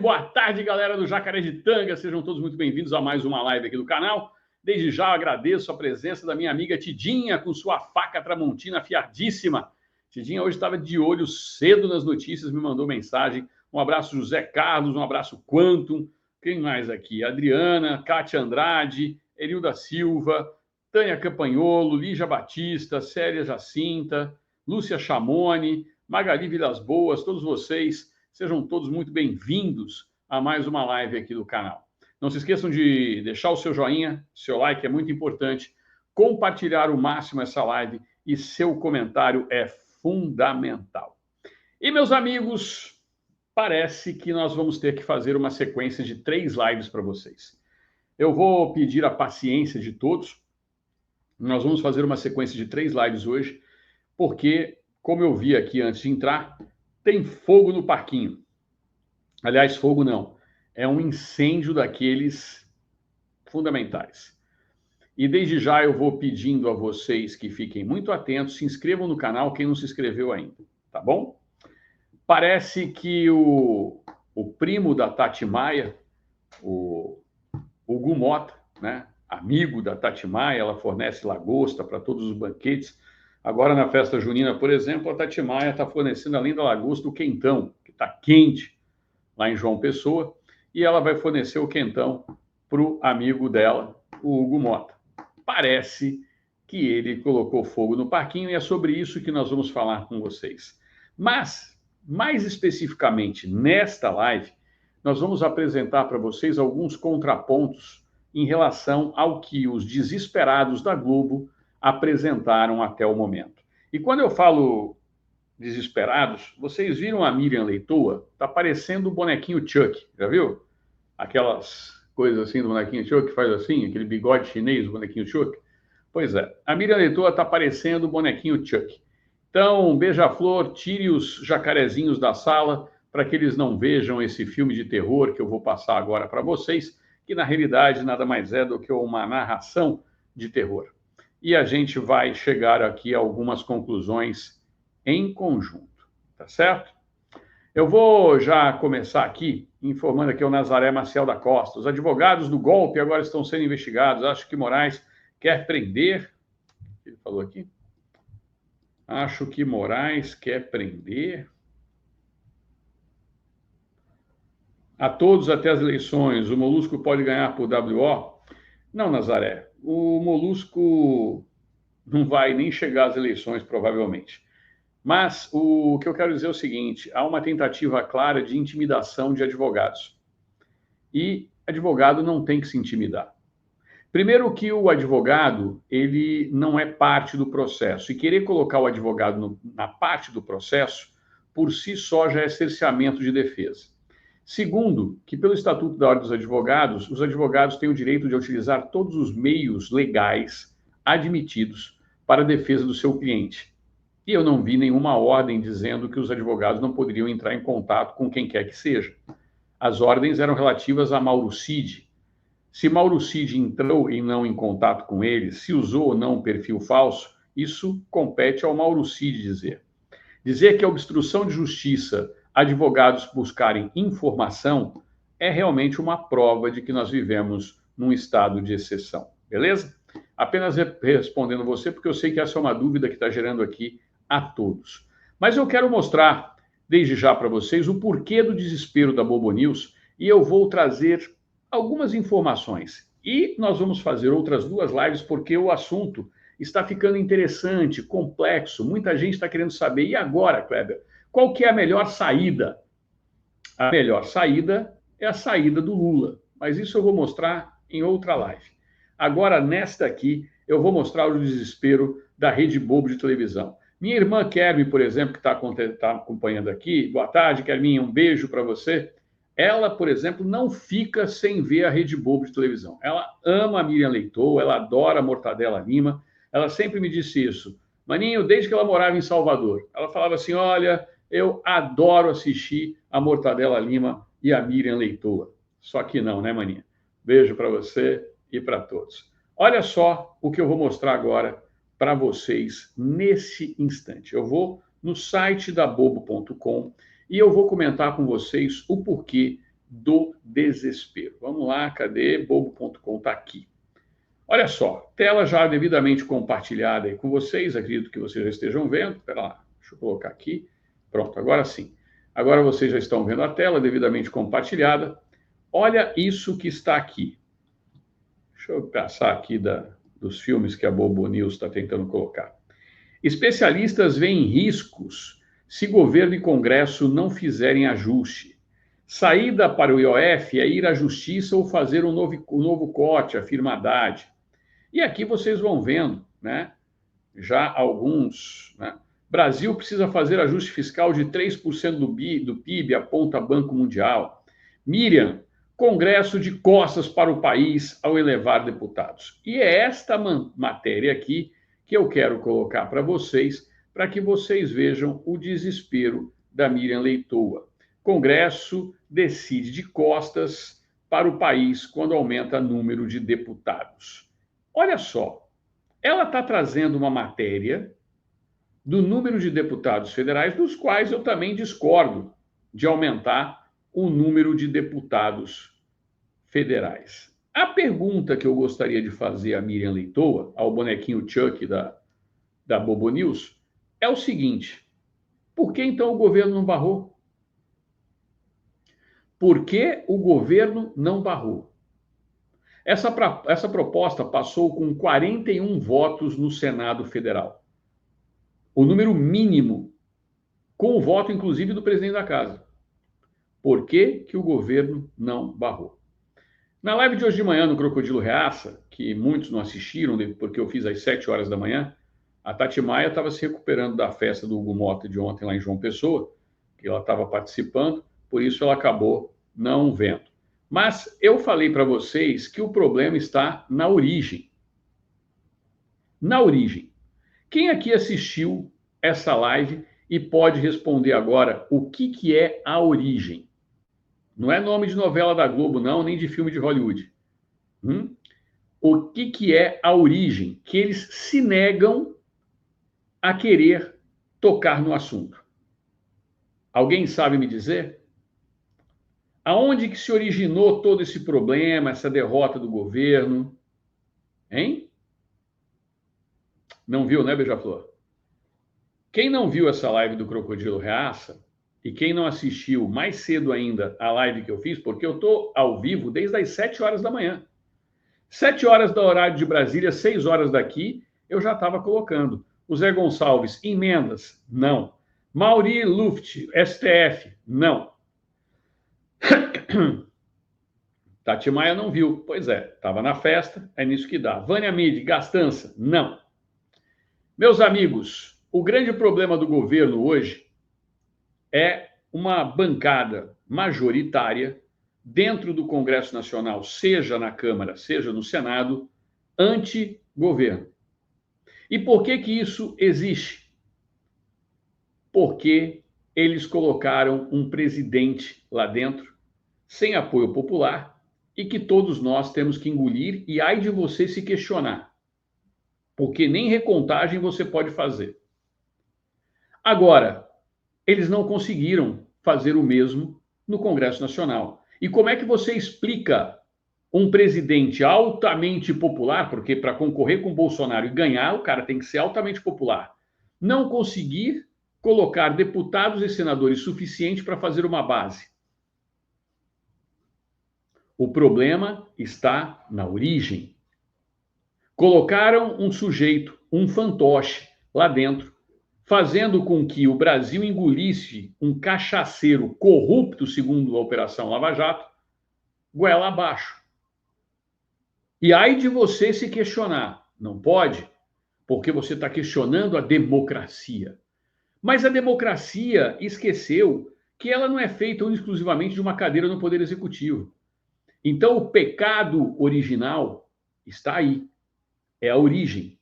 Boa tarde, galera do Jacaré de Tanga. Sejam todos muito bem-vindos a mais uma live aqui do canal. Desde já eu agradeço a presença da minha amiga Tidinha, com sua faca tramontina afiadíssima. Tidinha hoje estava de olho cedo nas notícias, me mandou mensagem. Um abraço, José Carlos, um abraço, Quantum. Quem mais aqui? Adriana, Kátia Andrade, Erilda Silva, Tânia Campanholo, Lígia Batista, Célia Jacinta, Lúcia Chamoni, Magali Vilas Boas, todos vocês, sejam todos muito bem-vindos a mais uma live aqui do canal. Não se esqueçam de deixar o seu joinha, seu like é muito importante, compartilhar o máximo essa live e seu comentário é fundamental. E, meus amigos, parece que nós vamos ter que fazer uma sequência de 3 lives para vocês. Eu vou pedir a paciência de todos. Nós vamos fazer uma sequência de 3 lives hoje, porque, como eu vi aqui antes de entrar, tem fogo no parquinho. Aliás, fogo não. É um incêndio daqueles fundamentais. E desde já eu vou pedindo a vocês que fiquem muito atentos, se inscrevam no canal, quem não se inscreveu ainda, tá bom? Parece que o primo da Tati Maia, o Hugo Mota, né? Amigo da Tati Maia, ela fornece lagosta para todos os banquetes. Agora, na festa junina, por exemplo, a Tati Maia está fornecendo, além da lagosta, o quentão, que está quente lá em João Pessoa, e ela vai fornecer o quentão para o amigo dela, o Hugo Mota. Parece que ele colocou fogo no parquinho e é sobre isso que nós vamos falar com vocês. Mas, mais especificamente, nesta live, nós vamos apresentar para vocês alguns contrapontos em relação ao que os desesperados da Globo apresentaram até o momento. E quando eu falo desesperados, vocês viram a Miriam Leitoa? Tá parecendo o bonequinho Chuck, já viu? Aquelas coisas assim do bonequinho Chuck que faz assim, aquele bigode chinês do bonequinho Chuck. Pois é, a Miriam Leitoa tá parecendo o bonequinho Chuck. Então, beija-flor, tire os jacarezinhos da sala para que eles não vejam esse filme de terror que eu vou passar agora para vocês, que na realidade nada mais é do que uma narração de terror. E a gente vai chegar aqui a algumas conclusões em conjunto, tá certo? Eu vou já começar aqui informando aqui o Nazaré Maciel da Costa. Os advogados do golpe agora estão sendo investigados. Acho que Moraes quer prender... O que ele falou aqui? Acho que Moraes quer prender... A todos até as eleições. O Molusco pode ganhar por WO? Não, Nazaré. O Molusco não vai nem chegar às eleições, provavelmente. Mas o que eu quero dizer é o seguinte, há uma tentativa clara de intimidação de advogados. E advogado não tem que se intimidar. Primeiro que o advogado, ele não é parte do processo. E querer colocar o advogado na parte do processo, por si só já é cerceamento de defesa. Segundo, que pelo Estatuto da Ordem dos Advogados, os advogados têm o direito de utilizar todos os meios legais admitidos para a defesa do seu cliente. E eu não vi nenhuma ordem dizendo que os advogados não poderiam entrar em contato com quem quer que seja. As ordens eram relativas a Mauro Cid. Se Mauro Cid entrou e não em contato com ele, se usou ou não um perfil falso, isso compete ao Mauro Cid dizer. Dizer que a obstrução de justiça, advogados buscarem informação, é realmente uma prova de que nós vivemos num estado de exceção. Beleza? Apenas respondendo você, porque eu sei que essa é uma dúvida que está gerando aqui a todos. Mas eu quero mostrar, desde já para vocês, o porquê do desespero da Bobo News e eu vou trazer algumas informações. E nós vamos fazer outras 2 lives porque o assunto está ficando interessante, complexo. Muita gente está querendo saber. E agora, Kleber? Qual que é a melhor saída? A melhor saída é a saída do Lula. Mas isso eu vou mostrar em outra live. Agora, nesta aqui, eu vou mostrar o desespero da Rede Globo de televisão. Minha irmã Kermin, por exemplo, que está acompanhando aqui, boa tarde, Kermin, um beijo para você. Ela, por exemplo, não fica sem ver a Rede Globo de televisão. Ela ama a Miriam Leitoa, ela adora a Mortadela Lima. Ela sempre me disse isso. Maninho, desde que ela morava em Salvador, ela falava assim, olha, eu adoro assistir a Mortadela Lima e a Miriam Leitoa. Só que não, né, Maninha? Beijo para você e para todos. Olha só o que eu vou mostrar agora para vocês nesse instante. Eu vou no site da Bobo.com e eu vou comentar com vocês o porquê do desespero. Vamos lá, cadê? Bobo.com está aqui. Olha só, tela já devidamente compartilhada aí com vocês, acredito que vocês já estejam vendo. Espera lá, deixa eu colocar aqui. Pronto, agora sim. Agora vocês já estão vendo a tela devidamente compartilhada. Olha isso que está aqui. Deixa eu passar aqui dos filmes que a Bobo News está tentando colocar. Especialistas veem riscos se governo e Congresso não fizerem ajuste. Saída para o IOF é ir à justiça ou fazer um novo corte, afirma Haddad. E aqui vocês vão vendo, né? Já alguns. Né? Brasil precisa fazer ajuste fiscal de 3% do PIB, aponta Banco Mundial. Miriam, Congresso de costas para o país ao elevar deputados. E é esta matéria aqui que eu quero colocar para vocês, para que vocês vejam o desespero da Miriam Leitoa. Congresso decide de costas para o país quando aumenta o número de deputados. Olha só, ela está trazendo uma matéria do número de deputados federais, dos quais eu também discordo de aumentar o número de deputados federais. A pergunta que eu gostaria de fazer a Miriam Leitoa, ao bonequinho Chuck da Bobo News, é o seguinte: por que então o governo não barrou? Por que o governo não barrou? Essa proposta passou com 41 votos no Senado Federal. O número mínimo, com o voto, inclusive, do presidente da casa. Por que o governo não barrou? Na live de hoje de manhã, no Crocodilo Reaça, que muitos não assistiram, porque eu fiz às 7 horas da manhã, a Tati Maia estava se recuperando da festa do Hugo Mota de ontem lá em João Pessoa, que ela estava participando, por isso ela acabou não vendo. Mas eu falei para vocês que o problema está na origem. Na origem. Quem aqui assistiu essa live e pode responder agora o que é a origem? Não é nome de novela da Globo, não, nem de filme de Hollywood. O que é a origem? Que eles se negam a querer tocar no assunto. Alguém sabe me dizer? Aonde que se originou todo esse problema, essa derrota do governo? Hein? Não viu, né, Beija-Flor? Quem não viu essa live do Crocodilo Reaça, e quem não assistiu mais cedo ainda a live que eu fiz, porque eu estou ao vivo desde as 7 horas da manhã. 7 horas do horário de Brasília, 6 horas daqui, eu já estava colocando. O Zé Gonçalves, emendas? Não. Mauri Luft, STF? Não. Tati Maia não viu. Pois é, estava na festa, é nisso que dá. Vânia Midi, gastança? Não. Meus amigos, o grande problema do governo hoje é uma bancada majoritária dentro do Congresso Nacional, seja na Câmara, seja no Senado, anti-governo. E por que isso existe? Porque eles colocaram um presidente lá dentro, sem apoio popular, e que todos nós temos que engolir, e ai de você se questionar, porque nem recontagem você pode fazer. Agora, eles não conseguiram fazer o mesmo no Congresso Nacional. E como é que você explica um presidente altamente popular, porque para concorrer com o Bolsonaro e ganhar, o cara tem que ser altamente popular, não conseguir colocar deputados e senadores suficientes para fazer uma base? O problema está na origem. Colocaram um sujeito, um fantoche, lá dentro, fazendo com que o Brasil engolisse um cachaceiro corrupto, segundo a Operação Lava Jato, goela abaixo. E aí de você se questionar, não pode? porque você está questionando a democracia. Mas a democracia esqueceu que ela não é feita exclusivamente de uma cadeira no Poder Executivo. Então, o pecado original está aí, é a origem.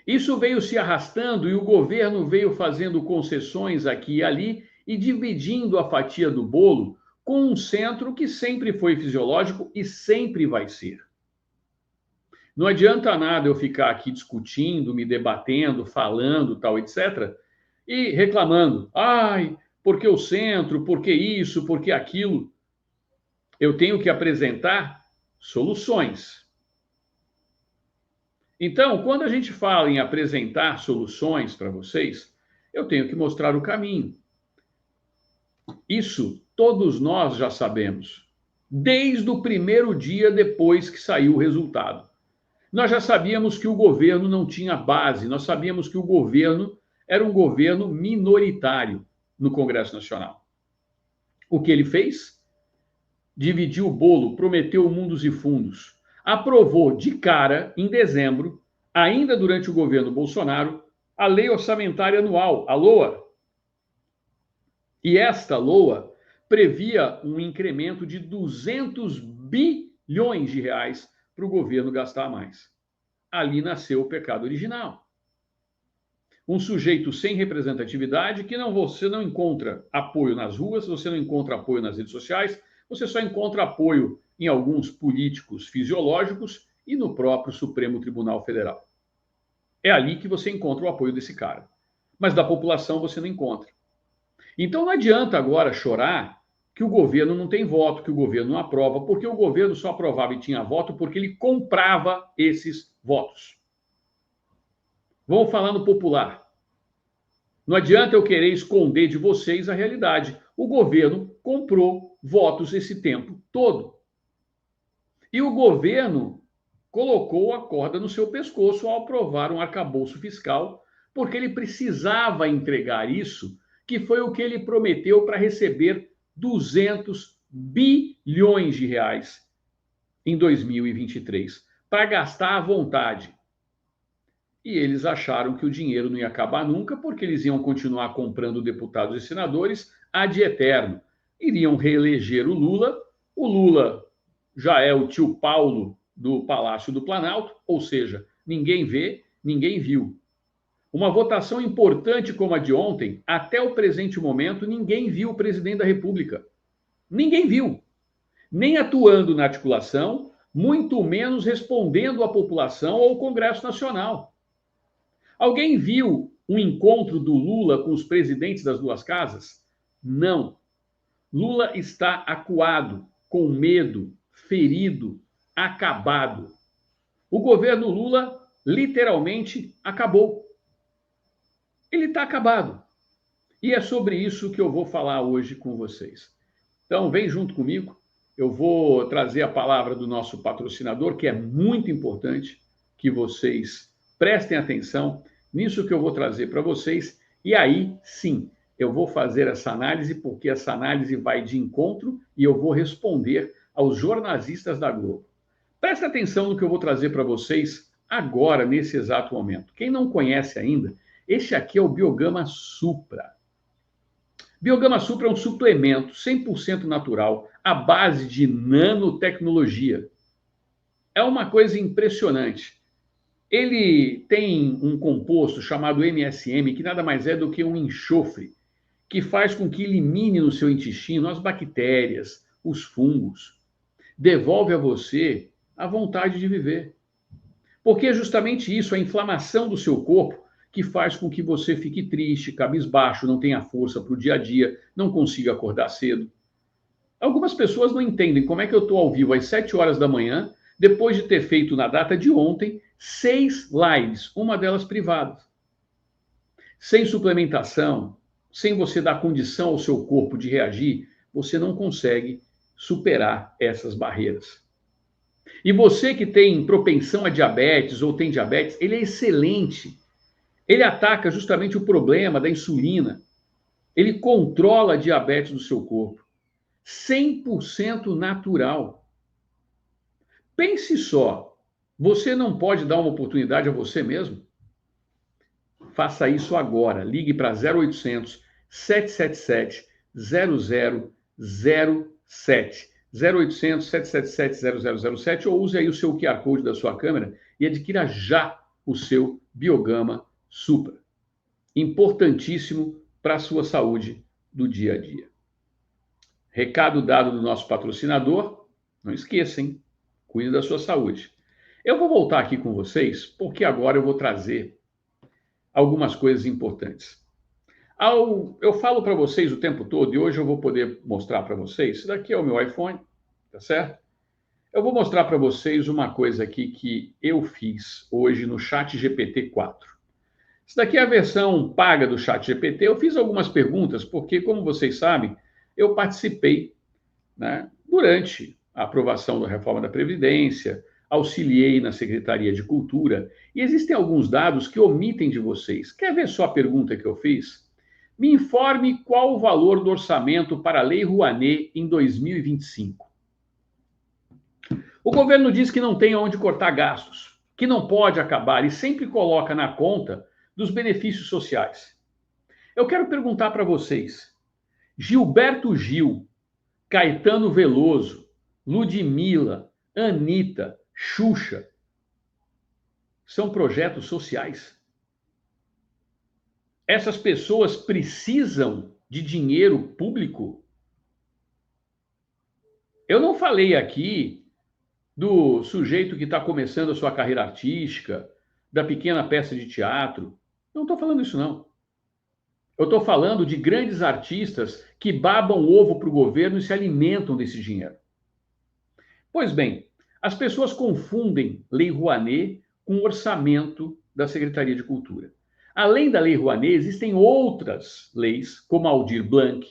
Isso veio se arrastando e o governo veio fazendo concessões aqui e ali e dividindo a fatia do bolo com um centro que sempre foi fisiológico e sempre vai ser. Não adianta nada eu ficar aqui discutindo, me debatendo, falando, tal, etc., e reclamando. Ai, porque o centro, porque isso, porque aquilo. Eu tenho que apresentar soluções. Então, quando a gente fala em apresentar soluções para vocês, eu tenho que mostrar o caminho. Isso todos nós já sabemos, desde o primeiro dia depois que saiu o resultado. Nós já sabíamos que o governo não tinha base, nós sabíamos que o governo era um governo minoritário no Congresso Nacional. O que ele fez? Dividiu o bolo, prometeu mundos e fundos. Aprovou de cara, em dezembro, ainda durante o governo Bolsonaro, a Lei Orçamentária Anual, a LOA. E esta LOA previa um incremento de 200 bilhões de reais para o governo gastar mais. Ali nasceu o pecado original. Um sujeito sem representatividade que você não encontra apoio nas ruas, você não encontra apoio nas redes sociais, você só encontra apoio em alguns políticos fisiológicos e no próprio Supremo Tribunal Federal. É ali que você encontra o apoio desse cara. Mas da população você não encontra. Então não adianta agora chorar que o governo não tem voto, que o governo não aprova, porque o governo só aprovava e tinha voto porque ele comprava esses votos. Vamos falar no popular. Não adianta eu querer esconder de vocês a realidade. O governo comprou votos esse tempo todo. E o governo colocou a corda no seu pescoço ao aprovar um arcabouço fiscal, porque ele precisava entregar isso, que foi o que ele prometeu para receber 200 bilhões de reais em 2023, para gastar à vontade. E eles acharam que o dinheiro não ia acabar nunca, porque eles iam continuar comprando deputados e senadores ad eterno. Iriam reeleger o Lula. O Lula já é o tio Paulo do Palácio do Planalto, ou seja, ninguém vê, ninguém viu. Uma votação importante como a de ontem, até o presente momento, ninguém viu o presidente da República. Ninguém viu. Nem atuando na articulação, muito menos respondendo à população ou ao Congresso Nacional. Alguém viu um encontro do Lula com os presidentes das duas casas? Não. Lula está acuado, com medo, ferido, acabado. O governo Lula literalmente acabou. Ele está acabado. E é sobre isso que eu vou falar hoje com vocês. Então, vem junto comigo. Eu vou trazer a palavra do nosso patrocinador, que é muito importante que vocês prestem atenção nisso que eu vou trazer para vocês. E aí, sim, eu vou fazer essa análise, porque essa análise vai de encontro e eu vou responder aos jornalistas da Globo. Presta atenção no que eu vou trazer para vocês agora, nesse exato momento. Quem não conhece ainda, este aqui é o Biogama Supra. Biogama Supra é um suplemento 100% natural, à base de nanotecnologia. É uma coisa impressionante. Ele tem um composto chamado MSM, que nada mais é do que um enxofre, que faz com que elimine no seu intestino as bactérias, os fungos. Devolve a você a vontade de viver. Porque é justamente isso, a inflamação do seu corpo, que faz com que você fique triste, cabisbaixo, não tenha força para o dia a dia, não consiga acordar cedo. Algumas pessoas não entendem como é que eu estou ao vivo às 7 horas da manhã, depois de ter feito na data de ontem 6 lives, uma delas privada. Sem suplementação, sem você dar condição ao seu corpo de reagir, você não consegue superar essas barreiras. E você que tem propensão a diabetes ou tem diabetes, ele é excelente. Ele ataca justamente o problema da insulina. Ele controla a diabetes do seu corpo. 100% natural. Pense só, Você não pode dar uma oportunidade a você mesmo? Faça isso agora. Ligue para 0800 777 0007. 0800 777 0007 ou use aí o seu QR Code da sua câmera e adquira já o seu Biogama Supra. Importantíssimo para a sua saúde do dia a dia. Recado dado do nosso patrocinador, não esqueça, hein? Cuide da sua saúde. Eu vou voltar aqui com vocês, porque agora eu vou trazer algumas coisas importantes. Eu falo para vocês o tempo todo, e hoje eu vou poder mostrar para vocês, isso daqui é o meu iPhone, tá certo? Eu vou mostrar para vocês uma coisa aqui que eu fiz hoje no ChatGPT 4. Isso daqui é a versão paga do ChatGPT. Eu fiz algumas perguntas, porque, como vocês sabem, eu participei, né, durante a aprovação da reforma da Previdência, auxiliei na Secretaria de Cultura, e existem alguns dados que omitem de vocês. Quer ver só a pergunta que eu fiz? Me informe qual o valor do orçamento para a Lei Rouanet em 2025. O governo diz que não tem onde cortar gastos, que não pode acabar e sempre coloca na conta dos benefícios sociais. Eu quero perguntar para vocês: Gilberto Gil, Caetano Veloso, Ludmilla, Anitta, Xuxa, são projetos sociais? Essas pessoas precisam de dinheiro público? Eu não falei aqui do sujeito que está começando a sua carreira artística, da pequena peça de teatro. Não estou falando isso, não. Eu estou falando de grandes artistas que babam ovo para o governo e se alimentam desse dinheiro. Pois bem, as pessoas confundem Lei Rouanet com o orçamento da Secretaria de Cultura. Além da Lei Rouanet, existem outras leis, como a Aldir Blanc,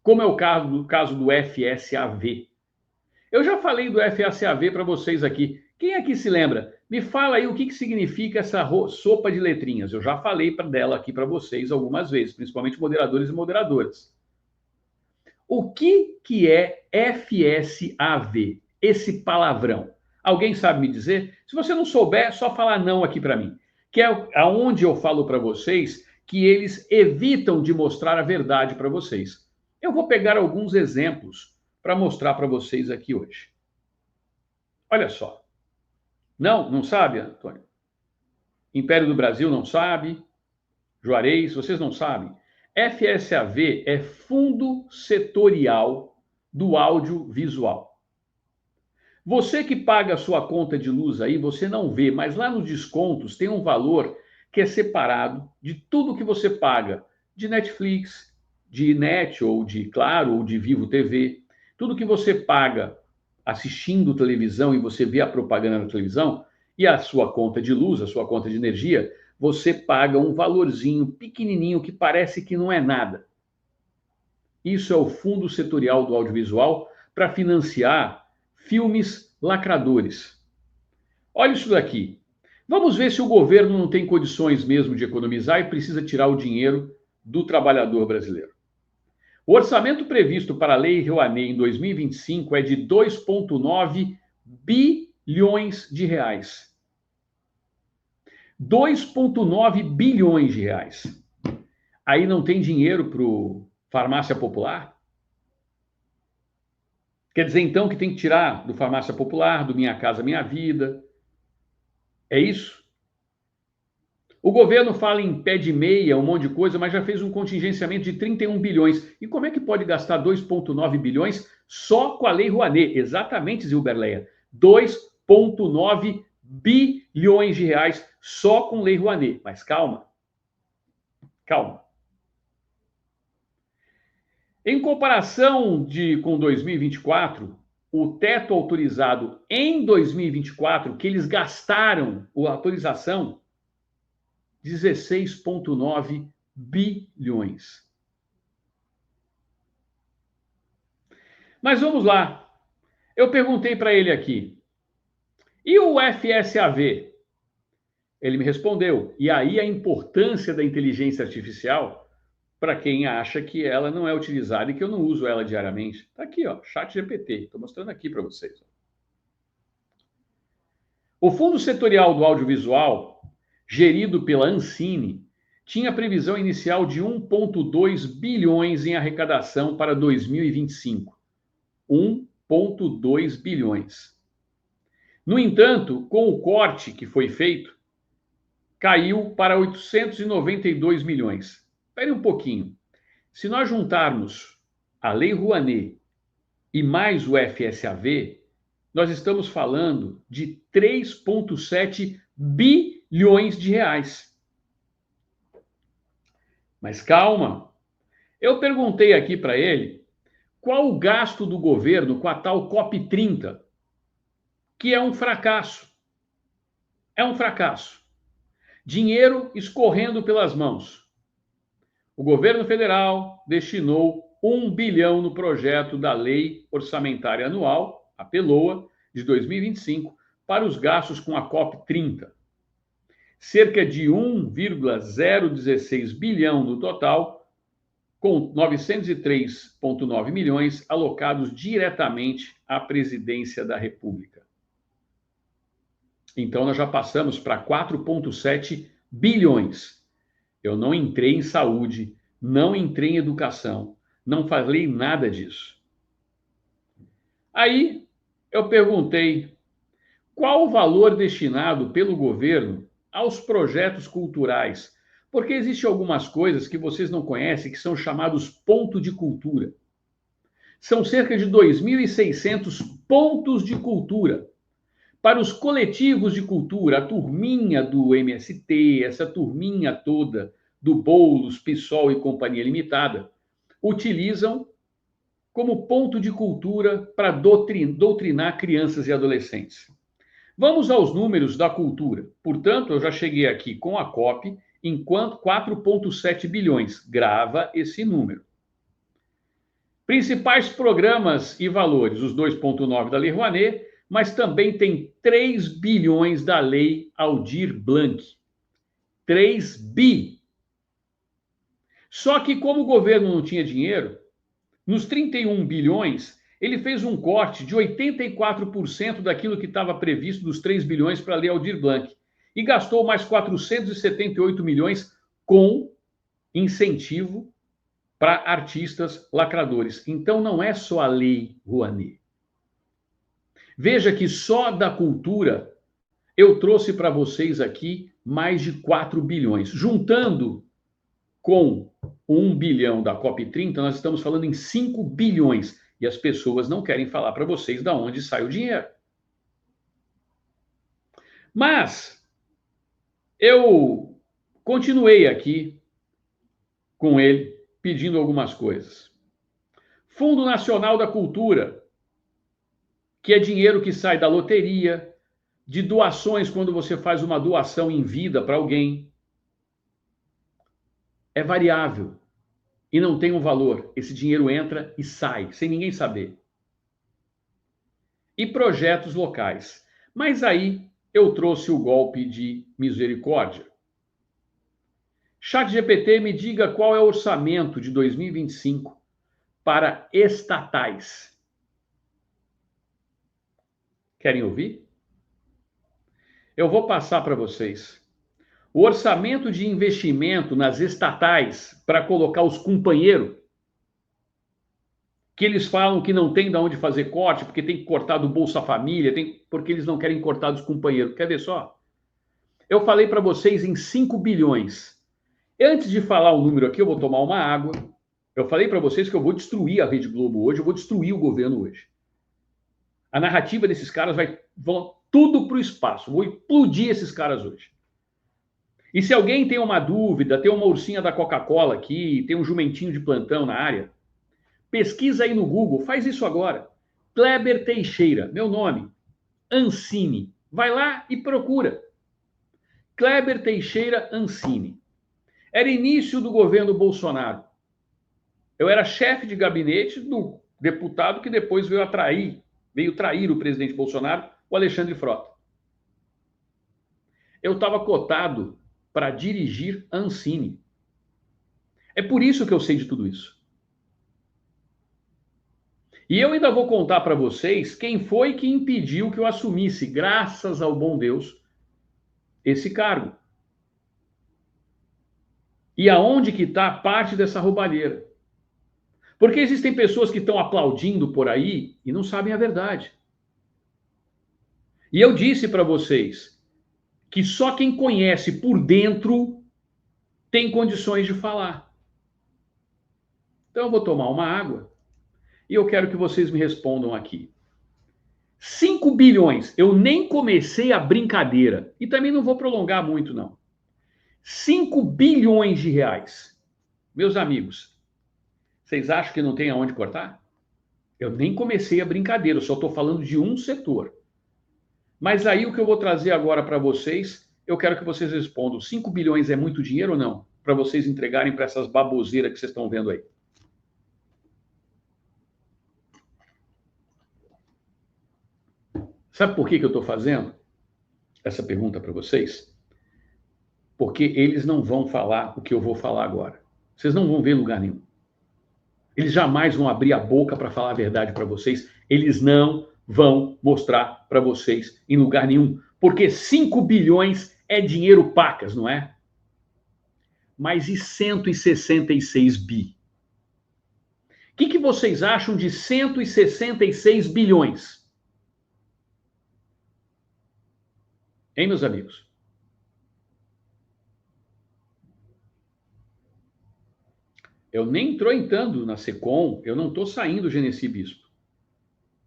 como é o caso do FSAV. Eu já falei do FSAV para vocês aqui. Quem aqui se lembra? Me fala aí o que significa essa sopa de letrinhas. Eu já falei dela aqui para vocês algumas vezes, principalmente moderadores e moderadoras. O que é FSAV? Esse palavrão. Alguém sabe me dizer? Se você não souber, é só falar não aqui para mim. Que é aonde eu falo para vocês que eles evitam de mostrar a verdade para vocês. Eu vou pegar alguns exemplos para mostrar para vocês aqui hoje. Olha só. Não sabe, Antônio? Império do Brasil não sabe? Juarez, vocês não sabem? FSAV é Fundo Setorial do Audiovisual. Você que paga a sua conta de luz aí, você não vê, mas lá nos descontos tem um valor que é separado de tudo que você paga, de Netflix, de Net, ou de Claro, ou de Vivo TV. Tudo que você paga assistindo televisão e você vê a propaganda na televisão, e a sua conta de luz, a sua conta de energia, você paga um valorzinho pequenininho que parece que não é nada. Isso é o Fundo Setorial do Audiovisual para financiar filmes lacradores. Olha isso daqui. Vamos ver se o governo não tem condições mesmo de economizar e precisa tirar o dinheiro do trabalhador brasileiro. O orçamento previsto para a Lei Rouanet em 2025 é de 2,9 bilhões de reais. 2,9 bilhões de reais. Aí não tem dinheiro para o farmácia popular? Quer dizer, então, que tem que tirar do farmácia popular, do Minha Casa Minha Vida. É isso? O governo fala em pé de meia, um monte de coisa, mas já fez um contingenciamento de 31 bilhões. E como é que pode gastar 2,9 bilhões só com a Lei Rouanet? Exatamente, Zilberleia. 2,9 bilhões de reais só com Lei Rouanet. Mas calma. Calma. Em comparação com 2024, o teto autorizado em 2024, que eles gastaram a autorização, 16,9 bilhões. Mas vamos lá. Eu perguntei para ele aqui, e o FSAV? Ele me respondeu, e aí a importância da inteligência artificial para quem acha que ela não é utilizada e que eu não uso ela diariamente. Está aqui, ó, ChatGPT. Estou mostrando aqui para vocês. O Fundo Setorial do Audiovisual, gerido pela Ancine, tinha previsão inicial de 1,2 bilhões em arrecadação para 2025. 1,2 bilhões. No entanto, com o corte que foi feito, caiu para 892 milhões. Espere um pouquinho. Se nós juntarmos a Lei Rouanet e mais o FSAV, nós estamos falando de 3,7 bilhões de reais. Mas calma, eu perguntei aqui para ele qual o gasto do governo com a tal COP30, que é um fracasso. É um fracasso. Dinheiro escorrendo pelas mãos. O governo federal destinou 1 bilhão no projeto da Lei Orçamentária Anual, a PELOA, de 2025, para os gastos com a COP30. Cerca de 1,016 bilhão no total, com 903,9 milhões alocados diretamente à presidência da República. Então, nós já passamos para 4,7 bilhões. Eu não entrei em saúde, não entrei em educação, não falei nada disso. Aí, eu perguntei qual o valor destinado pelo governo aos projetos culturais, porque existem algumas coisas que vocês não conhecem que são chamados pontos de cultura. São cerca de 2.600 pontos de cultura para os coletivos de cultura, a turminha do MST, essa turminha toda do Boulos, PSOL e Companhia Limitada, utilizam como ponto de cultura para doutrinar crianças e adolescentes. Vamos aos números da cultura. Portanto, eu já cheguei aqui com a COP em 4,7 bilhões. Grava esse número. Principais programas e valores, os 2,9 da Lei Rouanet, mas também tem 3 bilhões da Lei Aldir Blanc. 3 bi. Só que como o governo não tinha dinheiro, nos 31 bilhões, ele fez um corte de 84% daquilo que estava previsto dos 3 bilhões para a Lei Aldir Blanc e gastou mais 478 milhões com incentivo para artistas lacradores. Então não é só a Lei Rouanet. Veja que só da cultura eu trouxe para vocês aqui mais de 4 bilhões. Juntando com 1 bilhão da COP30, nós estamos falando em 5 bilhões. E as pessoas não querem falar para vocês de onde sai o dinheiro. Mas eu continuei aqui com ele, pedindo algumas coisas. Fundo Nacional da Cultura, que é dinheiro que sai da loteria, de doações quando você faz uma doação em vida para alguém. É variável e não tem um valor. Esse dinheiro entra e sai, sem ninguém saber. E projetos locais. Mas aí eu trouxe o golpe de misericórdia. ChatGPT, me diga qual é o orçamento de 2025 para estatais. Querem ouvir? Eu vou passar para vocês. O orçamento de investimento nas estatais para colocar os companheiros, que eles falam que não tem de onde fazer corte, porque tem que cortar do Bolsa Família, porque eles não querem cortar dos companheiros. Quer ver só? Eu falei para vocês em 5 bilhões. Antes de falar o número aqui, eu vou tomar uma água. Eu falei para vocês que eu vou destruir a Rede Globo hoje, eu vou destruir o governo hoje. A narrativa desses caras vão tudo para o espaço. Vou implodir esses caras hoje. E se alguém tem uma dúvida, tem uma ursinha da Coca-Cola aqui, tem um jumentinho de plantão na área, pesquisa aí no Google, faz isso agora. Kleber Teixeira, meu nome, Ancine. Vai lá e procura. Kleber Teixeira Ancine. Era início do governo Bolsonaro. Eu era chefe de gabinete do deputado que depois veio trair o presidente Bolsonaro, o Alexandre Frota. Eu estava cotado para dirigir a Ancine. É por isso que eu sei de tudo isso. E eu ainda vou contar para vocês quem foi que impediu que eu assumisse, graças ao bom Deus, esse cargo. E aonde que está parte dessa roubalheira? Porque existem pessoas que estão aplaudindo por aí e não sabem a verdade. E eu disse para vocês que só quem conhece por dentro tem condições de falar. Então eu vou tomar uma água e eu quero que vocês me respondam aqui. 5 bilhões, eu nem comecei a brincadeira e também não vou prolongar muito não. 5 bilhões de reais. Meus amigos, vocês acham que não tem aonde cortar? Eu nem comecei a brincadeira, eu só estou falando de um setor. Mas aí o que eu vou trazer agora para vocês, eu quero que vocês respondam. 5 bilhões é muito dinheiro ou não? Para vocês entregarem para essas baboseiras que vocês estão vendo aí. Sabe por que eu estou fazendo essa pergunta para vocês? Porque eles não vão falar o que eu vou falar agora. Vocês não vão ver em lugar nenhum. Eles jamais vão abrir a boca para falar a verdade para vocês. Eles não vão mostrar para vocês em lugar nenhum. Porque 5 bilhões é dinheiro pacas, não é? Mas e 166 bi? O que vocês acham de 166 bilhões? Hein, meus amigos? Eu nem estou entrando na SECOM, eu não estou saindo do Genesi Bispo.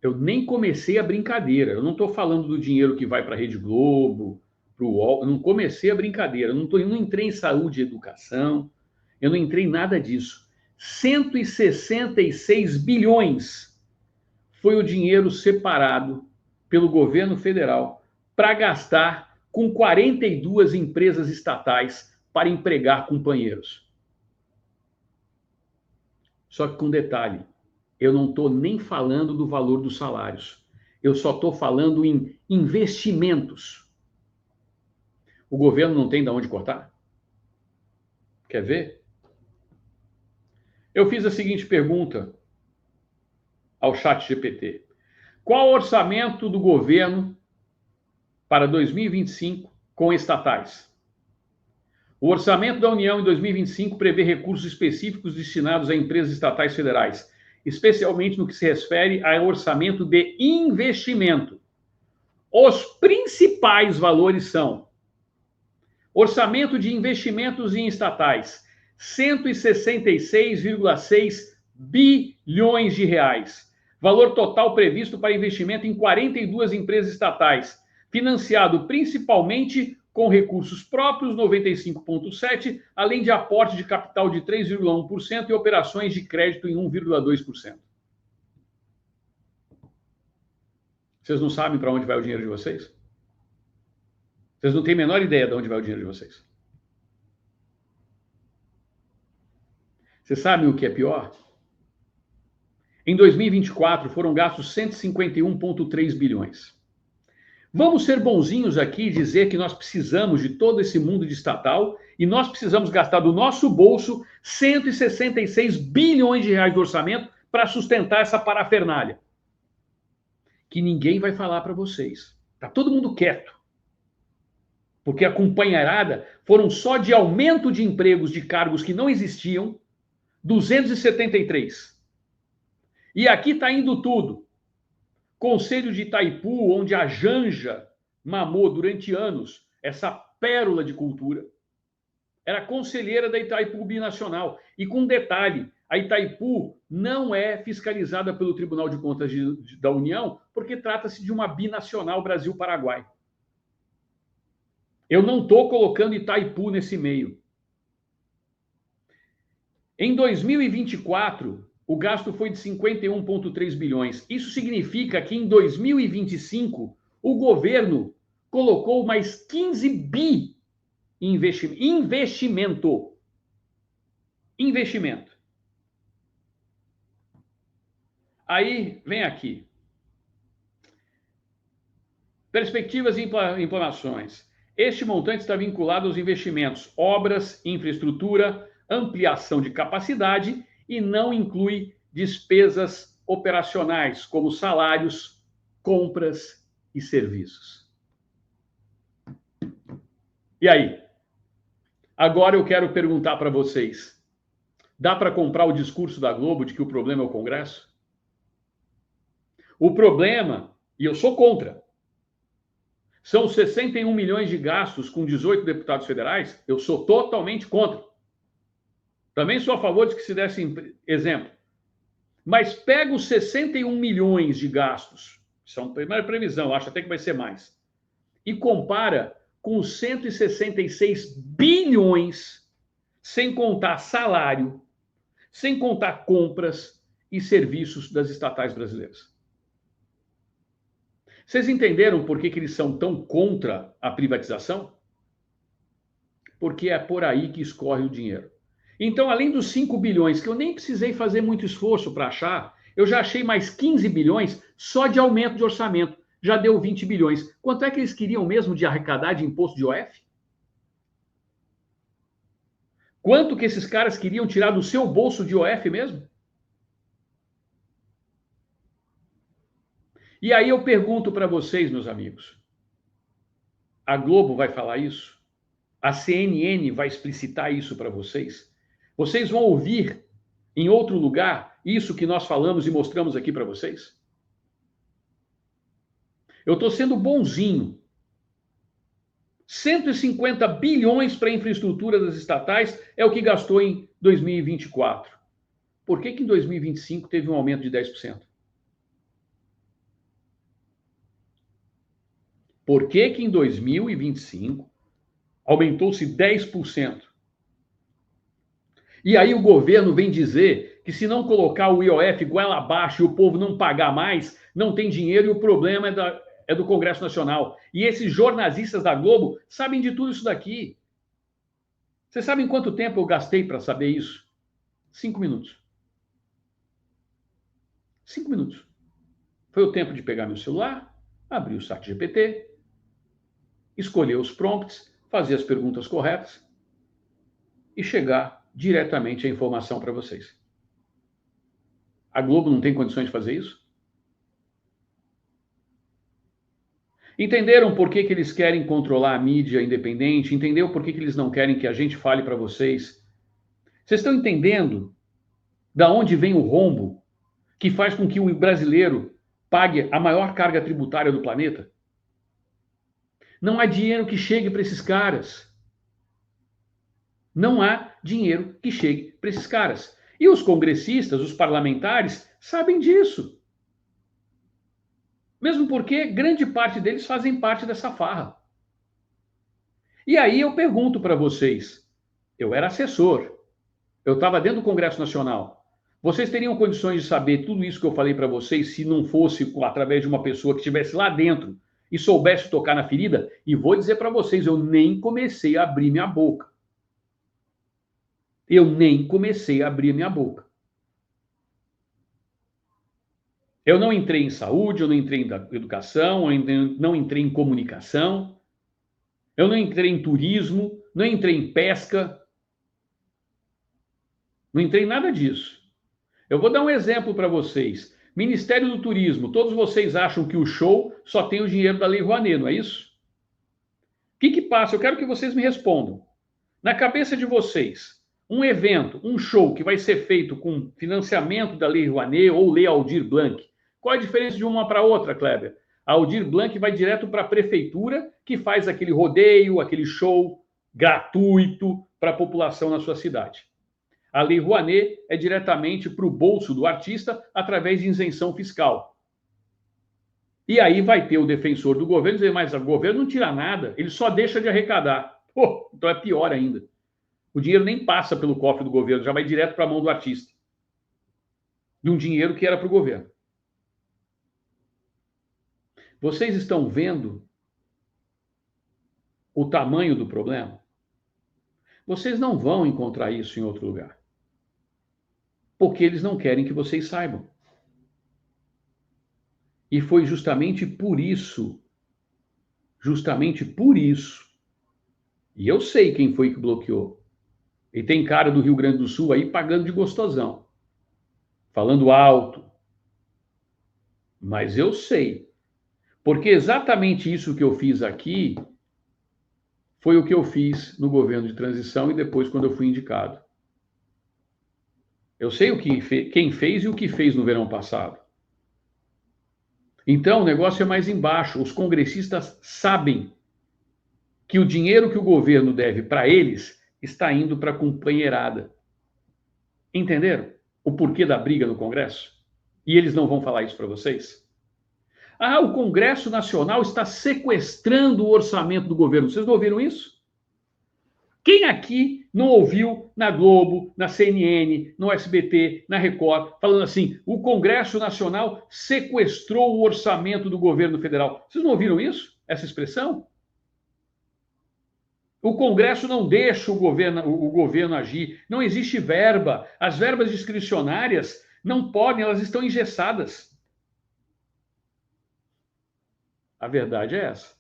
Eu nem comecei a brincadeira. Eu não estou falando do dinheiro que vai para a Rede Globo, para o UOL. Eu não comecei a brincadeira. Eu não entrei em saúde e educação. Eu não entrei em nada disso. 166 bilhões foi o dinheiro separado pelo governo federal para gastar com 42 empresas estatais para empregar companheiros. Só que com detalhe, eu não estou nem falando do valor dos salários. Eu só estou falando em investimentos. O governo não tem de onde cortar? Quer ver? Eu fiz a seguinte pergunta ao ChatGPT. Qual o orçamento do governo para 2025 com estatais? O orçamento da União em 2025 prevê recursos específicos destinados a empresas estatais federais, especialmente no que se refere ao orçamento de investimento. Os principais valores são: orçamento de investimentos em estatais, 166,6 bilhões de reais. Valor total previsto para investimento em 42 empresas estatais, financiado principalmente com recursos próprios, 95,7%, além de aporte de capital de 3,1% e operações de crédito em 1,2%. Vocês não sabem para onde vai o dinheiro de vocês? Vocês não têm a menor ideia de onde vai o dinheiro de vocês. Vocês sabem o que é pior? Em 2024 foram gastos 151,3 bilhões. Vamos ser bonzinhos aqui e dizer que nós precisamos de todo esse mundo de estatal e nós precisamos gastar do nosso bolso 166 bilhões de reais de orçamento para sustentar essa parafernália. Que ninguém vai falar para vocês. Está todo mundo quieto. Porque a companheirada foram só de aumento de empregos de cargos que não existiam, 273. E aqui está indo tudo. Conselho de Itaipu, onde a Janja mamou durante anos essa pérola de cultura, era conselheira da Itaipu Binacional. E com detalhe, a Itaipu não é fiscalizada pelo Tribunal de Contas da União, porque trata-se de uma binacional Brasil-Paraguai. Eu não estou colocando Itaipu nesse meio. Em 2024, o gasto foi de 51,3 bilhões. Isso significa que em 2025, o governo colocou mais 15 bi em investimento. Investimento. Aí, vem aqui. Perspectivas e implantações. Este montante está vinculado aos investimentos, obras, infraestrutura, ampliação de capacidade e não inclui despesas operacionais, como salários, compras e serviços. E aí? Agora eu quero perguntar para vocês: dá para comprar o discurso da Globo de que o problema é o Congresso? O problema, e eu sou contra, são 61 milhões de gastos com 18 deputados federais. Eu sou totalmente contra. Também sou a favor de que se desse exemplo. Mas pega os 61 milhões de gastos, isso é uma primeira previsão, acho até que vai ser mais, e compara com os 166 bilhões, sem contar salário, sem contar compras e serviços das estatais brasileiras. Vocês entenderam por que eles são tão contra a privatização? Porque é por aí que escorre o dinheiro. Então, além dos 5 bilhões, que eu nem precisei fazer muito esforço para achar, eu já achei mais 15 bilhões só de aumento de orçamento. Já deu 20 bilhões. Quanto é que eles queriam mesmo de arrecadar de imposto de OF? Quanto que esses caras queriam tirar do seu bolso de OF mesmo? E aí eu pergunto para vocês, meus amigos, a Globo vai falar isso? A CNN vai explicitar isso para vocês? Vocês vão ouvir em outro lugar isso que nós falamos e mostramos aqui para vocês? Eu estou sendo bonzinho. 150 bilhões para a infraestrutura das estatais é o que gastou em 2024. Por que em 2025 teve um aumento de 10%? Por que em 2025 aumentou-se 10%? E aí o governo vem dizer que se não colocar o IOF goela abaixo e o povo não pagar mais, não tem dinheiro e o problema é do Congresso Nacional. E esses jornalistas da Globo sabem de tudo isso daqui. Vocês sabem quanto tempo eu gastei para saber isso? 5 minutos. 5 minutos. Foi o tempo de pegar meu celular, abrir o site GPT, escolher os prompts, fazer as perguntas corretas e chegar diretamente a informação para vocês. A Globo não tem condições de fazer isso? Entenderam por que eles querem controlar a mídia independente? Entenderam por que eles não querem que a gente fale para vocês? Vocês estão entendendo da onde vem o rombo que faz com que o brasileiro pague a maior carga tributária do planeta? Não há dinheiro que chegue para esses caras. Não há dinheiro que chegue para esses caras. E os congressistas, os parlamentares, sabem disso. Mesmo porque grande parte deles fazem parte dessa farra. E aí eu pergunto para vocês, eu era assessor, eu estava dentro do Congresso Nacional. Vocês teriam condições de saber tudo isso que eu falei para vocês se não fosse através de uma pessoa que estivesse lá dentro e soubesse tocar na ferida? E vou dizer para vocês, eu nem comecei a abrir minha boca. Eu nem comecei a abrir minha boca. Eu não entrei em saúde, eu não entrei em educação, eu não entrei em comunicação, eu não entrei em turismo, não entrei em pesca, não entrei em nada disso. Eu vou dar um exemplo para vocês. Ministério do Turismo, todos vocês acham que o show só tem o dinheiro da Lei Rouanet, não é isso? O que passa? Eu quero que vocês me respondam. Na cabeça de vocês, um evento, um show que vai ser feito com financiamento da Lei Rouanet ou Lei Aldir Blanc, qual é a diferença de uma para outra, Kleber? A Aldir Blanc vai direto para a prefeitura, que faz aquele rodeio, aquele show gratuito para a população na sua cidade. A Lei Rouanet é diretamente para o bolso do artista através de isenção fiscal. E aí vai ter o defensor do governo dizer, mas o governo não tira nada, ele só deixa de arrecadar. Pô, então é pior ainda. O dinheiro nem passa pelo cofre do governo, já vai direto para a mão do artista. De um dinheiro que era para o governo. Vocês estão vendo o tamanho do problema? Vocês não vão encontrar isso em outro lugar. Porque eles não querem que vocês saibam. E foi justamente por isso, e eu sei quem foi que bloqueou. E tem cara do Rio Grande do Sul aí pagando de gostosão, falando alto, Mas eu sei, porque exatamente isso que eu fiz aqui foi o que eu fiz no governo de transição e depois quando eu fui indicado. Eu sei quem fez e o que fez no verão passado. Então, o negócio é mais embaixo. Os congressistas sabem que o dinheiro que o governo deve para eles está indo para a companheirada. Entenderam o porquê da briga no Congresso? E eles não vão falar isso para vocês? Ah, o Congresso Nacional está sequestrando o orçamento do governo. Vocês não ouviram isso? Quem aqui não ouviu na Globo, na CNN, no SBT, na Record, falando assim, o Congresso Nacional sequestrou o orçamento do governo federal? Vocês não ouviram isso? Essa expressão? O Congresso não deixa o governo agir, não existe verba. As verbas discricionárias não podem, elas estão engessadas. A verdade é essa.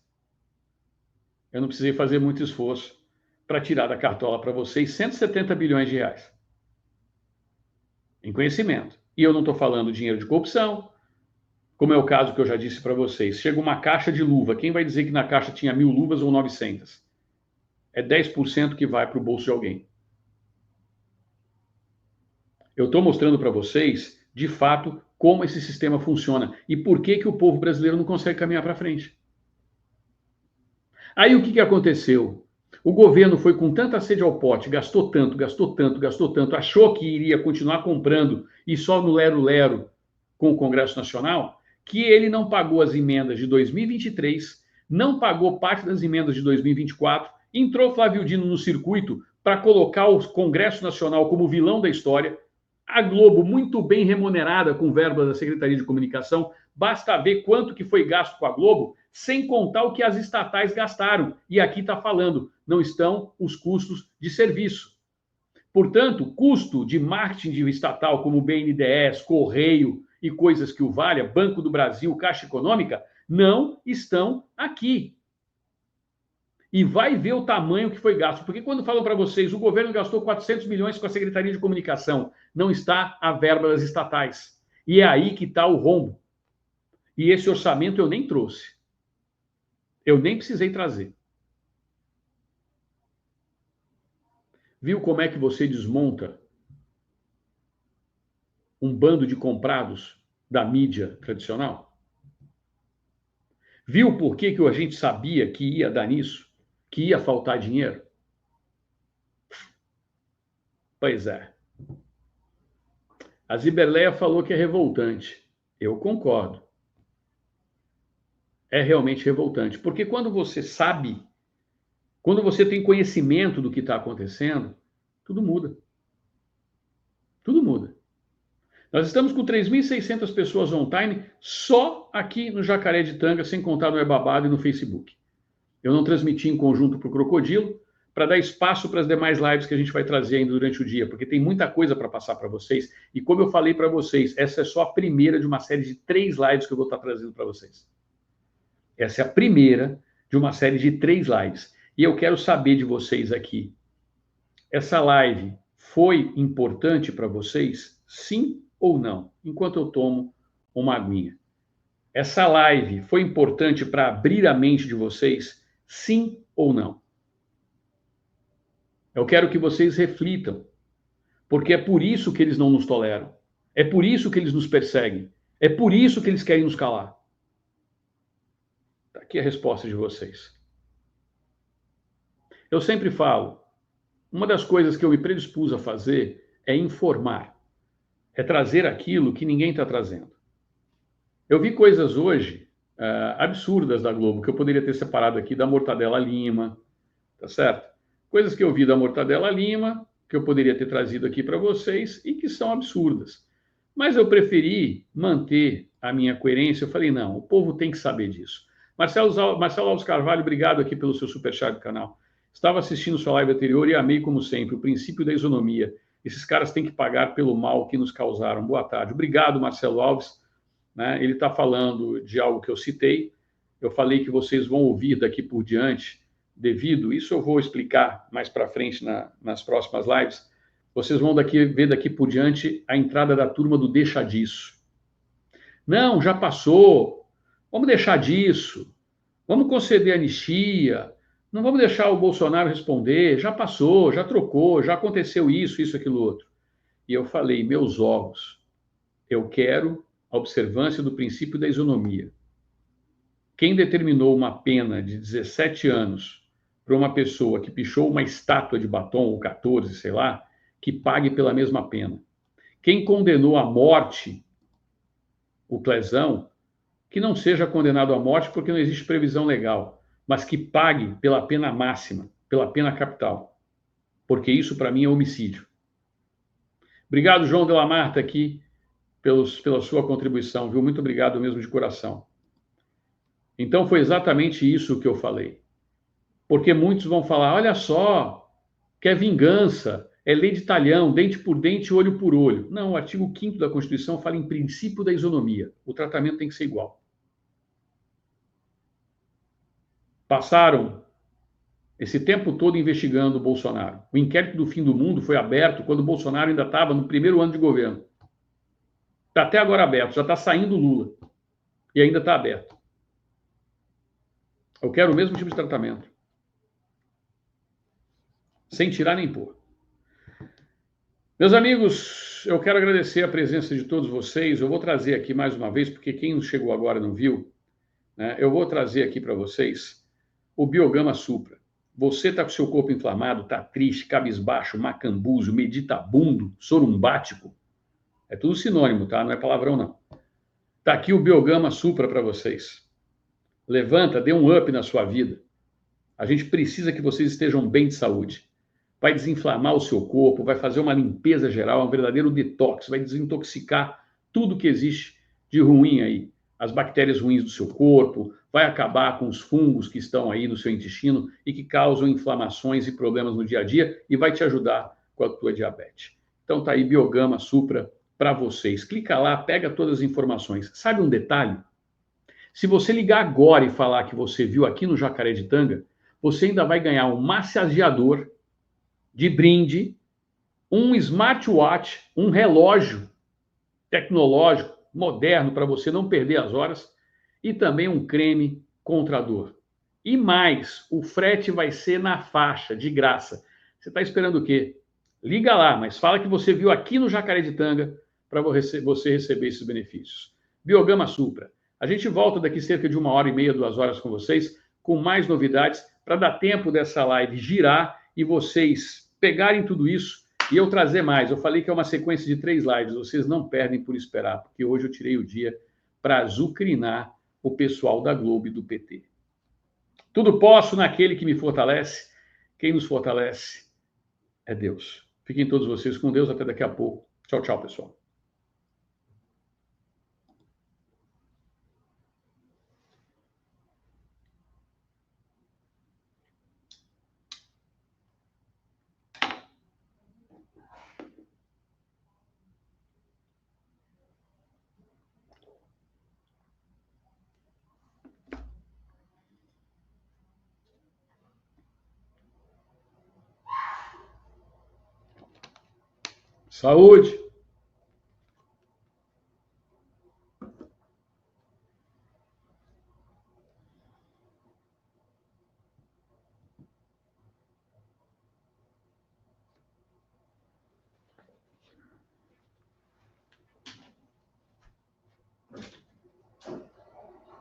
Eu não precisei fazer muito esforço para tirar da cartola para vocês 170 bilhões de reais em conhecimento. E eu não estou falando dinheiro de corrupção, como é o caso que eu já disse para vocês. Chega uma caixa de luva, quem vai dizer que na caixa tinha 1.000 luvas ou 900? É 10% que vai para o bolso de alguém. Eu estou mostrando para vocês, de fato, como esse sistema funciona e por que o povo brasileiro não consegue caminhar para frente. Aí o que aconteceu? O governo foi com tanta sede ao pote, gastou tanto, achou que iria continuar comprando e só no lero-lero com o Congresso Nacional, que ele não pagou as emendas de 2023, não pagou parte das emendas de 2024, entrou Flávio Dino no circuito para colocar o Congresso Nacional como vilão da história, a Globo muito bem remunerada com verbas da Secretaria de Comunicação, basta ver quanto que foi gasto com a Globo, sem contar o que as estatais gastaram. E aqui está falando, não estão os custos de serviço. Portanto, custo de marketing estatal como BNDES, Correio e coisas que o valha, Banco do Brasil, Caixa Econômica, não estão aqui. E vai ver o tamanho que foi gasto. Porque quando falam para vocês, o governo gastou 400 milhões com a Secretaria de Comunicação, não está a verba das estatais. E é aí que está o rombo. E esse orçamento eu nem trouxe. Eu nem precisei trazer. Viu como é que você desmonta um bando de comprados da mídia tradicional? Viu por que a gente sabia que ia dar nisso? Que ia faltar dinheiro? Pois é. A Ziberleia falou que é revoltante. Eu concordo. É realmente revoltante. Porque quando você sabe, quando você tem conhecimento do que está acontecendo, tudo muda. Tudo muda. Nós estamos com 3.600 pessoas online só aqui no Jacareditanga, sem contar no Ebabado e no Facebook. Eu não transmiti em conjunto para o Crocodilo, para dar espaço para as demais lives que a gente vai trazer ainda durante o dia, porque tem muita coisa para passar para vocês. E como eu falei para vocês, essa é só a primeira de uma série de 3 lives que eu vou estar trazendo para vocês. Essa é a primeira de uma série de 3 lives. E eu quero saber de vocês aqui, essa live foi importante para vocês? Sim ou não? Enquanto eu tomo uma aguinha. Essa live foi importante para abrir a mente de vocês? Sim ou não? Eu quero que vocês reflitam, porque é por isso que eles não nos toleram. É por isso que eles nos perseguem. É por isso que eles querem nos calar. Está aqui a resposta de vocês. Eu sempre falo, uma das coisas que eu me predispus a fazer é informar. É trazer aquilo que ninguém está trazendo. Eu vi coisas hoje absurdas da Globo, que eu poderia ter separado aqui da Mortadela Lima, tá certo? Coisas que eu vi da Mortadela Lima, que eu poderia ter trazido aqui para vocês e que são absurdas. Mas eu preferi manter a minha coerência. Eu falei, não, o povo tem que saber disso. Marcelo Alves Carvalho, obrigado aqui pelo seu superchat do canal. Estava assistindo sua live anterior e amei, como sempre, o princípio da isonomia. Esses caras têm que pagar pelo mal que nos causaram. Boa tarde. Obrigado, Marcelo Alves. Né? Ele está falando de algo que eu citei. Eu falei que vocês vão ouvir daqui por diante, devido, isso eu vou explicar mais para frente nas próximas lives, vocês vão ver daqui por diante a entrada da turma do Deixa Disso. Não, já passou. Vamos deixar disso. Vamos conceder anistia. Não vamos deixar o Bolsonaro responder. Já passou, já trocou, já aconteceu isso, aquilo, outro. E eu falei, meus ovos, eu quero a observância do princípio da isonomia. Quem determinou uma pena de 17 anos para uma pessoa que pichou uma estátua de batom, ou 14, sei lá, que pague pela mesma pena. Quem condenou à morte o Clezão, que não seja condenado à morte porque não existe previsão legal, mas que pague pela pena máxima, pela pena capital. Porque isso, para mim, é homicídio. Obrigado, João Della Marta, aqui, pela sua contribuição, viu? Muito obrigado mesmo de coração. Então, foi exatamente isso que eu falei. Porque muitos vão falar, olha só, quer vingança, é lei de talhão, dente por dente, olho por olho. Não, o artigo 5º da Constituição fala em princípio da isonomia. O tratamento tem que ser igual. Passaram esse tempo todo investigando o Bolsonaro. O inquérito do fim do mundo foi aberto quando o Bolsonaro ainda estava no primeiro ano de governo. Está até agora aberto, já está saindo Lula. E ainda está aberto. Eu quero o mesmo tipo de tratamento. Sem tirar nem pôr. Meus amigos, eu quero agradecer a presença de todos vocês. Eu vou trazer aqui mais uma vez, porque quem chegou agora não viu, né? Eu vou trazer aqui para vocês o Biogama Supra. Você está com seu corpo inflamado, está triste, cabisbaixo, macambuzo, meditabundo, sorumbático. É tudo sinônimo, tá? Não é palavrão, não. Está aqui o Biogama Supra para vocês. Levanta, dê um up na sua vida. A gente precisa que vocês estejam bem de saúde. Vai desinflamar o seu corpo, vai fazer uma limpeza geral, um verdadeiro detox, vai desintoxicar tudo que existe de ruim aí. As bactérias ruins do seu corpo, vai acabar com os fungos que estão aí no seu intestino e que causam inflamações e problemas no dia a dia e vai te ajudar com a tua diabetes. Então tá aí Biogama Supra para vocês. Clica lá, pega todas as informações. Sabe um detalhe? Se você ligar agora e falar que você viu aqui no Jacareditanga, você ainda vai ganhar um massageador de brinde, um smartwatch, um relógio tecnológico, moderno, para você não perder as horas, e também um creme contra a dor. E mais, o frete vai ser na faixa, de graça. Você está esperando o quê? Liga lá, mas fala que você viu aqui no Jacareditanga para você receber esses benefícios. Biogama Supra. A gente volta daqui cerca de 1h30, 2 horas com vocês, com mais novidades, para dar tempo dessa live girar e vocês pegarem tudo isso e eu trazer mais. Eu falei que é uma sequência de 3 lives, vocês não perdem por esperar, porque hoje eu tirei o dia para azucrinar o pessoal da Globo e do PT. Tudo posso naquele que me fortalece. Quem nos fortalece é Deus. Fiquem todos vocês com Deus, até daqui a pouco. Tchau, tchau, pessoal. Saúde!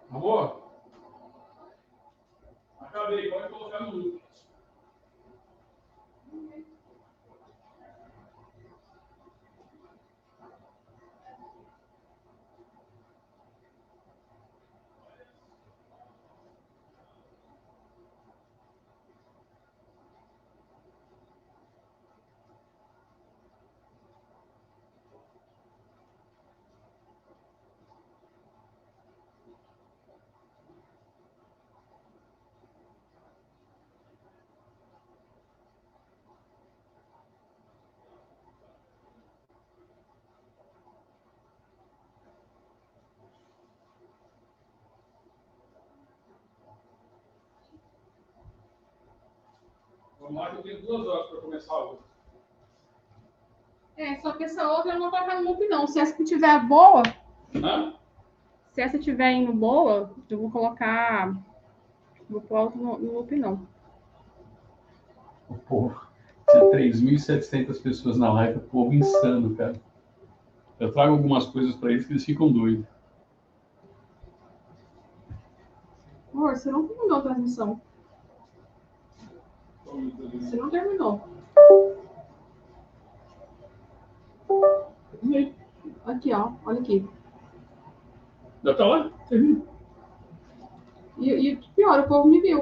Amor, acabei, pode colocar no loop. Vamos lá, que eu tenho 2 horas para começar a outra. Só que essa outra não vai estar no loop, não. Se essa que tiver boa. Hã? Se essa estiver indo boa, eu vou colocar... Vou pôr alto no loop, não. O povo... Tinha 3.700 pessoas na live, o povo insano, cara. Eu trago algumas coisas para eles que eles ficam doidos. Amor, você não terminou a transmissão. Você não terminou. Aqui, ó. Olha aqui. Já tá lá? Termina. E pior, o povo me viu.